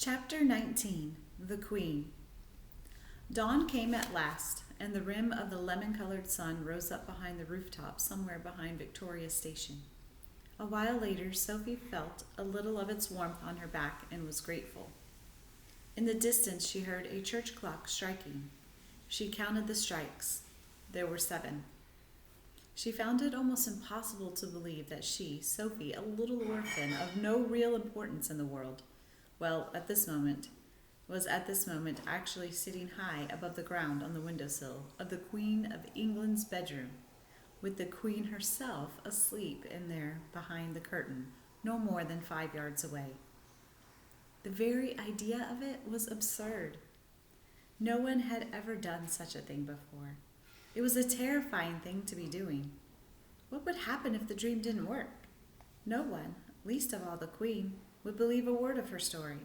Chapter 19. The Queen. Dawn came at last, and the rim of the lemon-colored sun rose up behind the rooftop somewhere behind Victoria Station. A while later, Sophie felt a little of its warmth on her back and was grateful. In the distance, she heard a church clock striking. She counted the strikes. There were 7. She found it almost impossible to believe that she, Sophie, a little orphan of no real importance in the world, was at this moment actually sitting high above the ground on the windowsill of the Queen of England's bedroom, with the Queen herself asleep in there behind the curtain, no more than 5 yards away. The very idea of it was absurd. No one had ever done such a thing before. It was a terrifying thing to be doing. What would happen if the dream didn't work? No one, least of all the Queen, would believe a word of her story.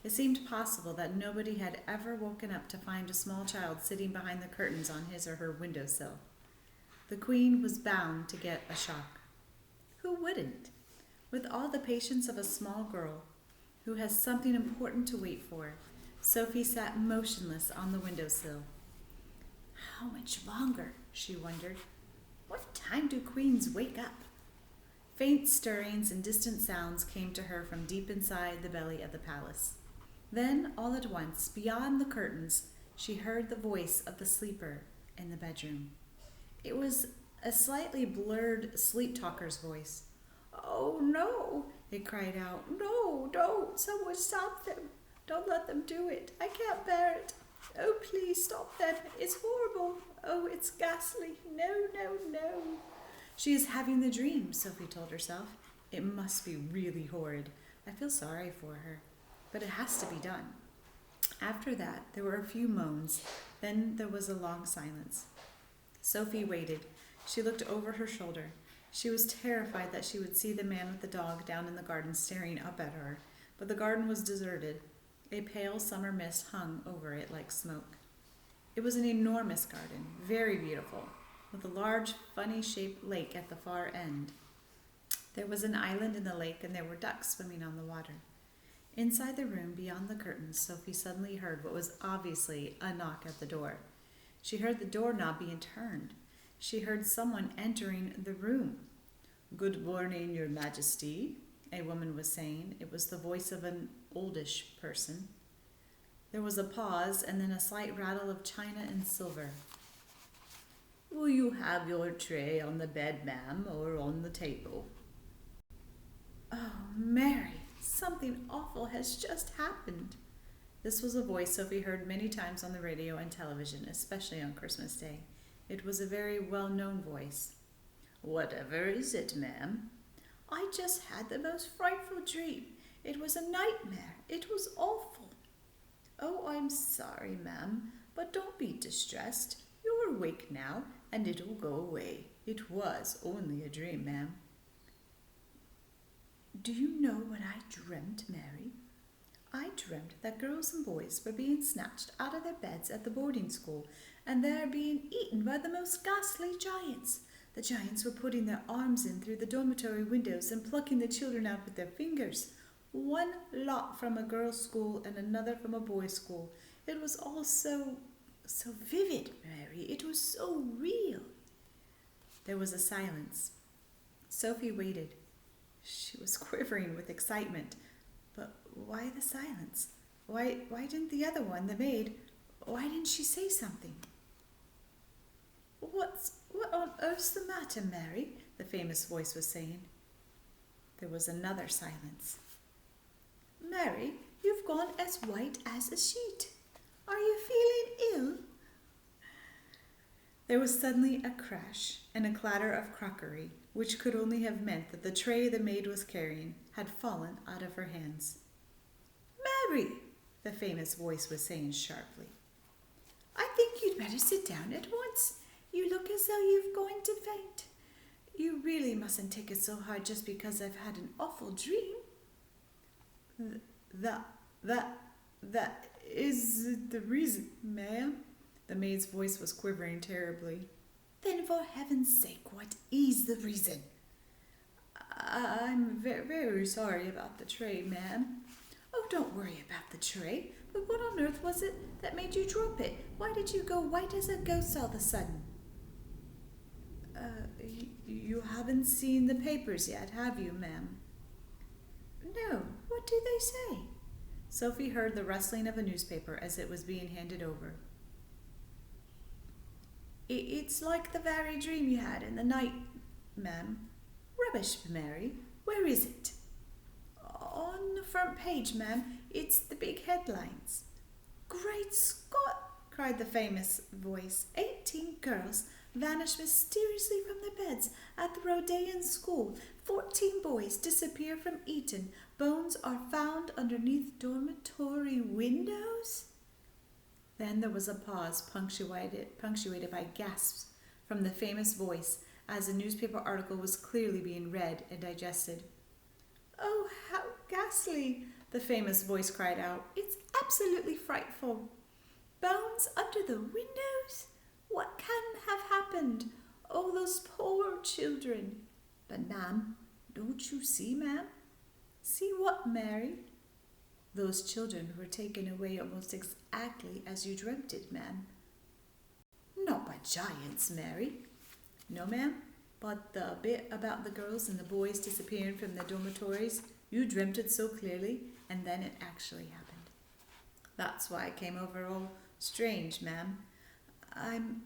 It seemed possible that nobody had ever woken up to find a small child sitting behind the curtains on his or her windowsill. The Queen was bound to get a shock. Who wouldn't? With all the patience of a small girl who has something important to wait for, Sophie sat motionless on the windowsill. How much longer? She wondered. What time do queens wake up? Faint stirrings and distant sounds came to her from deep inside the belly of the palace. Then, all at once, beyond the curtains, she heard the voice of the sleeper in the bedroom. It was a slightly blurred sleep-talker's voice. "Oh, no," it cried out. "No, don't. Someone stop them. Don't let them do it. I can't bear it. Oh, please stop them. It's horrible. Oh, it's ghastly. No, no, no." She is having the dream, Sophie told herself. It must be really horrid. I feel sorry for her, but it has to be done. After that, there were a few moans. Then there was a long silence. Sophie waited. She looked over her shoulder. She was terrified that she would see the man with the dog down in the garden staring up at her, but the garden was deserted. A pale summer mist hung over it like smoke. It was an enormous garden, very beautiful, with a large, funny-shaped lake at the far end. There was an island in the lake, and there were ducks swimming on the water. Inside the room, beyond the curtains, Sophie suddenly heard what was obviously a knock at the door. She heard the doorknob being turned. She heard someone entering the room. "Good morning, Your Majesty," a woman was saying. It was the voice of an oldish person. There was a pause, and then a slight rattle of china and silver. "Will you have your tray on the bed, ma'am, or on the table?" "Oh, Mary, something awful has just happened." This was a voice Sophie heard many times on the radio and television, especially on Christmas Day. It was a very well-known voice. "Whatever is it, ma'am?" "I just had the most frightful dream. It was a nightmare. It was awful." "Oh, I'm sorry, ma'am, but don't be distressed. You're awake now, and it'll go away. It was only a dream, ma'am." "Do you know what I dreamt, Mary?" "I dreamt that girls and boys were being snatched out of their beds at the boarding school, and they're being eaten by the most ghastly giants. The giants were putting their arms in through the dormitory windows and plucking the children out with their fingers. One lot from a girls' school and another from a boys' school. It was all so vivid, Mary. It was so real." There was a silence. Sophie waited. She was quivering with excitement. But why the silence? Why didn't the other one, the maid, why didn't she say something? What on earth's the matter, Mary?" the famous voice was saying. There was another silence. "Mary, you've gone as white as a sheet. Are you feeling ill?" There was suddenly a crash and a clatter of crockery, which could only have meant that the tray the maid was carrying had fallen out of her hands. "Mary," the famous voice was saying sharply, "I think you'd better sit down at once. You look as though you're going to faint. You really mustn't take it so hard just because I've had an awful dream." That is the reason, ma'am." The maid's voice was quivering terribly. "Then for heaven's sake, what is the reason?" "I'm very sorry about the tray, ma'am." "Oh, don't worry about the tray, but what on earth was it that made you drop it? Why did you go white as a ghost all of a sudden? You haven't seen the papers yet, have you, ma'am? No, what do they say? Sophie heard the rustling of a newspaper as it was being handed over. It's like the very dream you had in the night, ma'am. Rubbish, Mary. Where is it? On the front page, ma'am. It's the big headlines. Great Scott! Cried the famous voice. 18 girls vanished mysteriously from their beds at the Rhodean school. 14 boys disappear from Eton. Bones are found underneath dormitory windows. Then there was a pause, punctuated by gasps from the famous voice, as the newspaper article was clearly being read and digested. Oh, how ghastly! The famous voice cried out. It's absolutely frightful. Bones under the windows? What can have happened? Oh, those poor children. But, ma'am, don't you see, ma'am? See what, Mary? Those children were taken away almost exactly as you dreamt it, ma'am. Not by giants, Mary. No, ma'am, but the bit about the girls and the boys disappearing from the dormitories, you dreamt it so clearly, and then it actually happened. That's why I came over all strange, ma'am. I'm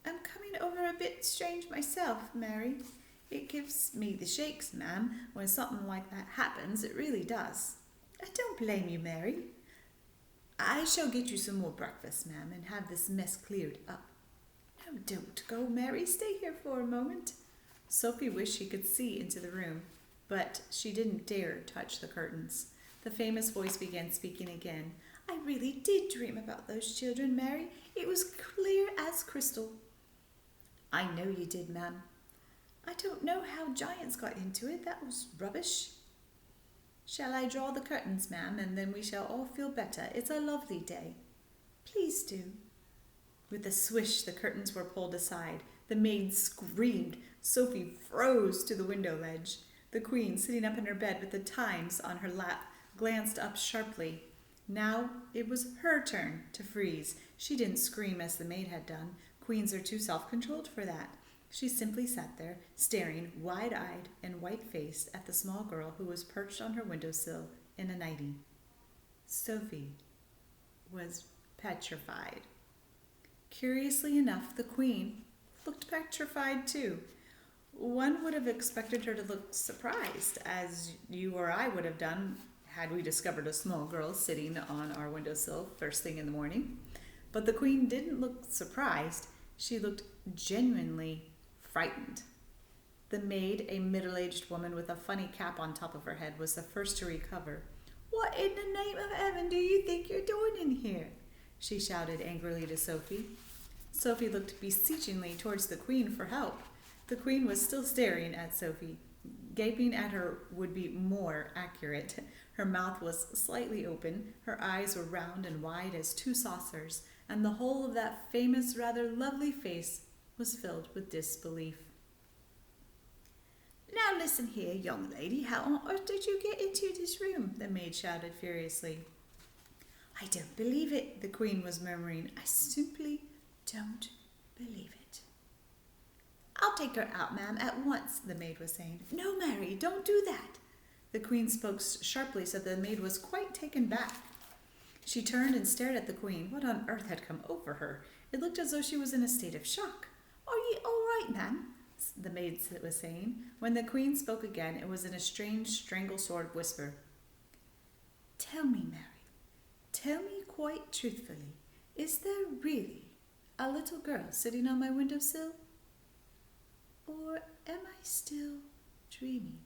coming over a bit strange myself, Mary. It gives me the shakes, ma'am, when something like that happens. It really does. I don't blame you, Mary. I shall get you some more breakfast, ma'am, and have this mess cleared up. No, don't go, Mary. Stay here for a moment. Sophie wished she could see into the room, but she didn't dare touch the curtains. The famous voice began speaking again. I really did dream about those children, Mary. It was clear as crystal. I know you did, ma'am. I don't know how giants got into it. That was rubbish. Shall I draw the curtains, ma'am, and then we shall all feel better? It's a lovely day. Please do. With a swish, the curtains were pulled aside. The maid screamed. Sophie froze to the window ledge. The Queen, sitting up in her bed with the Times on her lap, glanced up sharply. Now it was her turn to freeze. She didn't scream as the maid had done. Queens are too self-controlled for that. She simply sat there, staring wide-eyed and white-faced at the small girl who was perched on her windowsill in a nightie. Sophie was petrified. Curiously enough, the Queen looked petrified too. One would have expected her to look surprised, as you or I would have done had we discovered a small girl sitting on our windowsill first thing in the morning. But the Queen didn't look surprised. She looked genuinely frightened. The maid, a middle-aged woman with a funny cap on top of her head, was the first to recover. What in the name of heaven do you think you're doing in here? She shouted angrily to Sophie. Sophie looked beseechingly towards the Queen for help. The Queen was still staring at Sophie. Gaping at her would be more accurate. Her mouth was slightly open, her eyes were round and wide as two saucers, and the whole of that famous, rather lovely face was filled with disbelief. Now listen here, young lady, how on earth did you get into this room? The maid shouted furiously. I don't believe it, the Queen was murmuring. I simply don't believe it. I'll take her out, ma'am, at once, the maid was saying. No, Mary, don't do that. The Queen spoke sharply so the maid was quite taken back. She turned and stared at the Queen. What on earth had come over her? It looked as though she was in a state of shock. Are you all right, ma'am? The maid was saying. When the Queen spoke again, it was in a strange, strangle-sword whisper. Tell me, Mary, tell me quite truthfully, is there really a little girl sitting on my windowsill? Or am I still dreaming?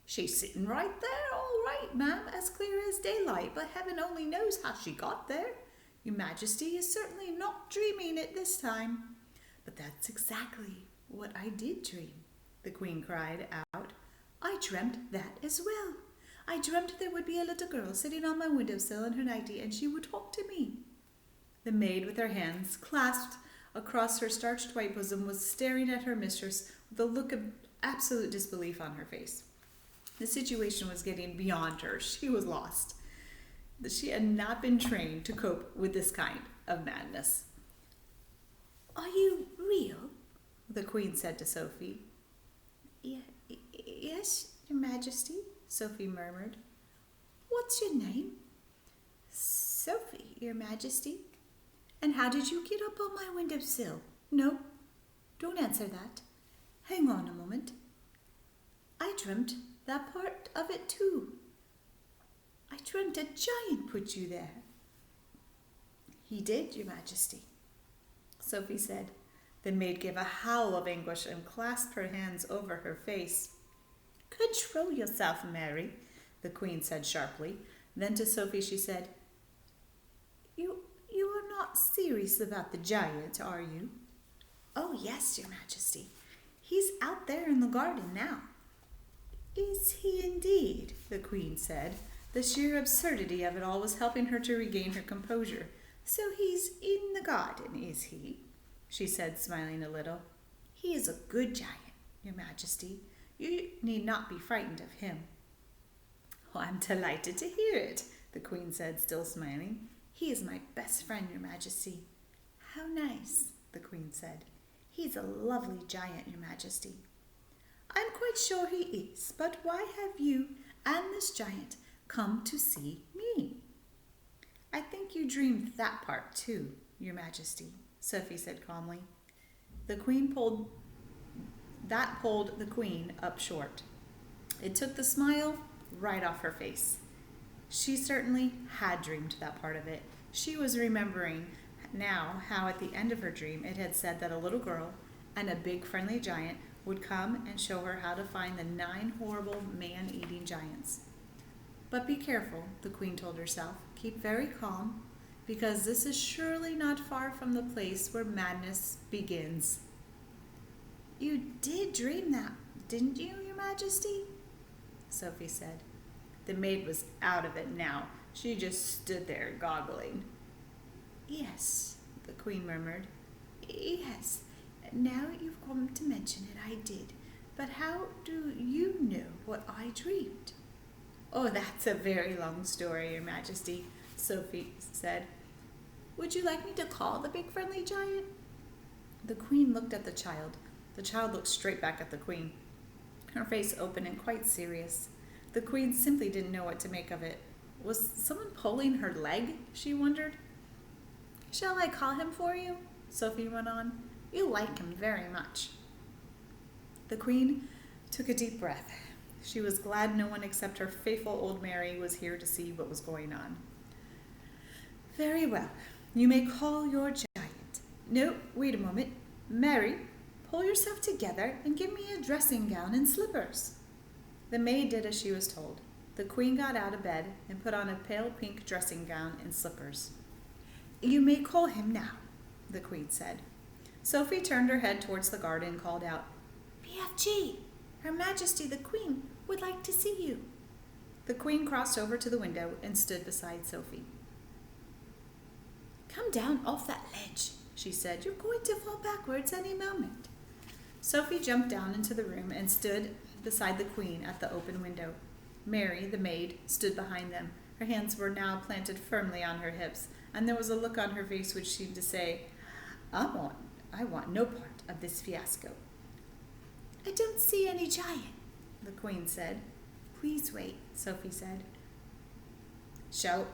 She's sitting right there, all right, ma'am, as clear as daylight, but heaven only knows how she got there. Your Majesty is certainly not dreaming it this time. But that's exactly what I did dream, the Queen cried out. I dreamt that as well. I dreamt there would be a little girl sitting on my windowsill in her nightie, and she would talk to me. The maid, with her hands clasped across her starched white bosom, was staring at her mistress with a look of absolute disbelief on her face. The situation was getting beyond her. She was lost. that she had not been trained to cope with this kind of madness. "Are you real?" the Queen said to Sophie. Yes, Your Majesty," Sophie murmured. "What's your name?" "Sophie, Your Majesty." "And how did you get up on my windowsill?" "No, don't answer that. Hang on a moment. I dreamt that part of it too. I dreamt a giant put you there." "He did, Your Majesty," Sophie said. The maid gave a howl of anguish and clasped her hands over her face. "Control yourself, Mary," the Queen said sharply. Then to Sophie she said, You are not serious about the giant, are you?" "Oh, yes, Your Majesty. He's out there in the garden now." "Is he indeed?" the Queen said. The sheer absurdity of it all was helping her to regain her composure. "So he's in the garden, is he?" she said, smiling a little. "He is a good giant, Your Majesty. You need not be frightened of him." "Oh, I'm delighted to hear it," the Queen said, still smiling. "He is my best friend, Your Majesty." "How nice," the Queen said. "He's a lovely giant, Your Majesty." "I'm quite sure he is, but why have you and this giant come to see me?" "I think you dreamed that part too, Your Majesty," Sophie said calmly. That pulled the Queen up short. It took the smile right off her face. She certainly had dreamed that part of it. She was remembering now how at the end of her dream it had said that a little girl and a big friendly giant would come and show her how to find the 9 horrible man-eating giants. But be careful, the Queen told herself. Keep very calm, because this is surely not far from the place where madness begins. "You did dream that, didn't you, Your Majesty?" Sophie said. The maid was out of it now. She just stood there goggling. "Yes," the Queen murmured. "Yes, now you've come to mention it, I did. But how do you know what I dreamed?" "Oh, that's a very long story, Your Majesty," Sophie said. "Would you like me to call the big friendly giant?" The Queen looked at the child. The child looked straight back at the Queen, her face open and quite serious. The Queen simply didn't know what to make of it. Was someone pulling her leg? She wondered. "Shall I call him for you?" Sophie went on. "You like him very much." The Queen took a deep breath. She was glad no one except her faithful old Mary was here to see what was going on. "Very well. You may call your giant. No, wait a moment. Mary, pull yourself together and give me a dressing gown and slippers." The maid did as she was told. The Queen got out of bed and put on a pale pink dressing gown and slippers. "You may call him now," the Queen said. Sophie turned her head towards the garden and called out, "BFG, Her Majesty the Queen would like to see you." The Queen crossed over to the window and stood beside Sophie. "Come down off that ledge," she said. "You're going to fall backwards any moment." Sophie jumped down into the room and stood beside the Queen at the open window. Mary, the maid, stood behind them. Her hands were now planted firmly on her hips, and there was a look on her face which seemed to say, I want no part of this fiasco." "I don't see any giant," the Queen said. "Please wait," Sophie said. Shall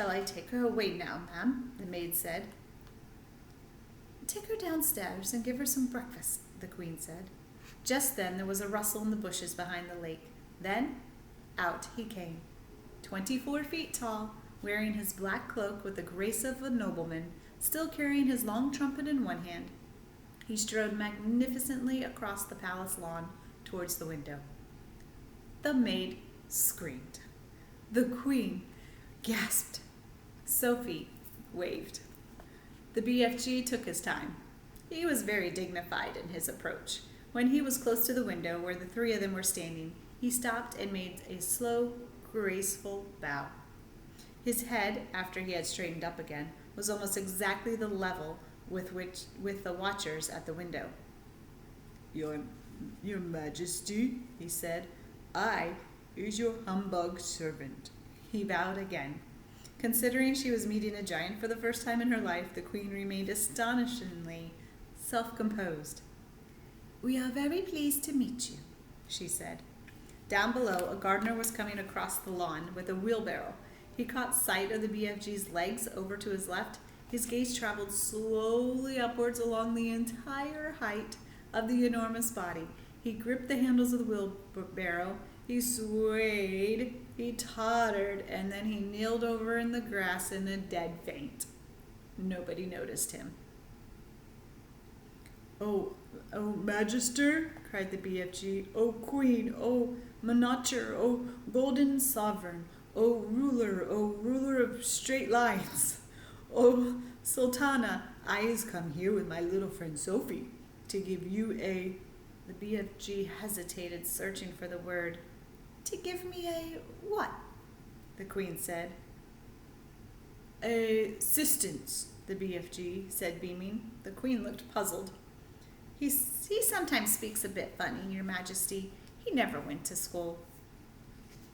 I take her away now, ma'am?" the maid said. "Take her downstairs and give her some breakfast," the Queen said. Just then there was a rustle in the bushes behind the lake. Then out he came, 24 feet tall, wearing his black cloak with the grace of a nobleman, still carrying his long trumpet in one hand. He strode magnificently across the palace lawn towards the window. The maid screamed. The Queen gasped. Sophie waved. The BFG took his time. He was very dignified in his approach. When he was close to the window where the 3 of them were standing, he stopped and made a slow, graceful bow. His head, after he had straightened up again, was almost exactly the level with the watchers at the window. Your Majesty," he said, "I is your humbug servant." He bowed again. Considering she was meeting a giant for the first time in her life, the queen remained astonishingly self-composed. "We are very pleased to meet you," she said. Down below, a gardener was coming across the lawn with a wheelbarrow. He caught sight of the BFG's legs over to his left. His gaze traveled slowly upwards along the entire height of the enormous body. He gripped the handles of the wheelbarrow. He swayed, he tottered, and then he kneeled over in the grass in a dead faint. Nobody noticed him. "Oh, Magister," cried the BFG. "Oh, Queen, oh, Monarcher, oh, Golden Sovereign, oh, ruler of straight lines. Oh, Sultana, I has come here with my little friend Sophie to give you a..." The BFG hesitated, searching for the word. "To give me a what?" the Queen said. "Assistance," the BFG said, beaming. The Queen looked puzzled. He sometimes speaks a bit funny, Your Majesty. He never went to school."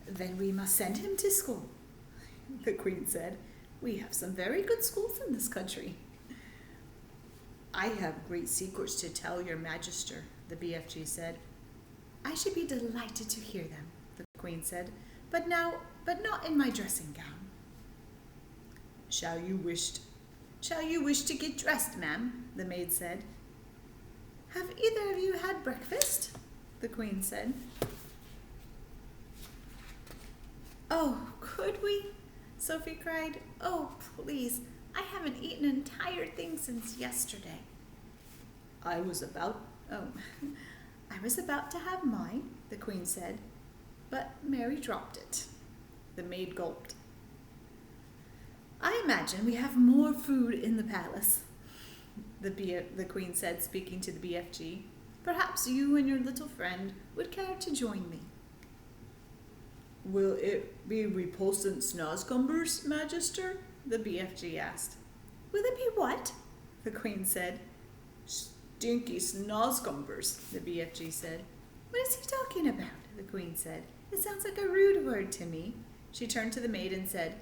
"Then we must send him to school," the Queen said. "We have some very good schools in this country." "I have great secrets to tell Your Majesty," the BFG said. "I should be delighted to hear them," the Queen said, but not in my dressing gown." Shall you wish to get dressed, ma'am?" the maid said. "Have either of you had breakfast?" the Queen said. "Oh, could we?" Sophie cried. "Oh, please, I haven't eaten an entire thing since yesterday." I was about to have mine," the Queen said, but Mary dropped it. The maid gulped. "I imagine we have more food in the palace," the Queen said, speaking to the BFG. "Perhaps you and your little friend would care to join me." "Will it be repulsant snozcumbers, Magister?" the BFG asked. "Will it be what?" the Queen said. "Stinky snozcumbers," the BFG said. "What is he talking about?" the Queen said. "It sounds like a rude word to me." She turned to the maid and said,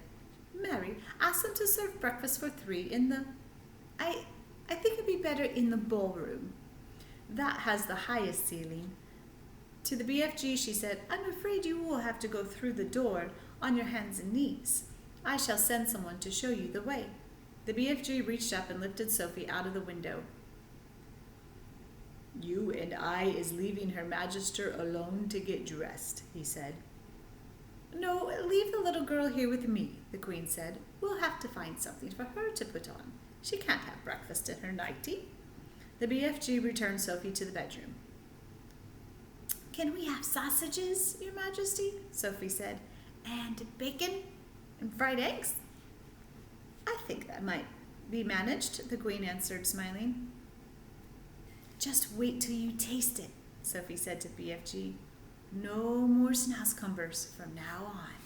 "Mary, ask them to serve breakfast for 3 in the... I think it'd be better in the ballroom. That has the highest ceiling." To the BFG, she said, "I'm afraid you will have to go through the door on your hands and knees. I shall send someone to show you the way." The BFG reached up and lifted Sophie out of the window. "You and I is leaving Her Magister alone to get dressed," he said. "No, leave the little girl here with me," the Queen said. "We'll have to find something for her to put on. She can't have breakfast in her nightie." The BFG returned Sophie to the bedroom. "Can we have sausages, Your Majesty?" Sophie said. "And bacon and fried eggs?" "I think that might be managed," the Queen answered, smiling. "Just wait till you taste it," Sophie said to BFG. "No more snozcumbers from now on."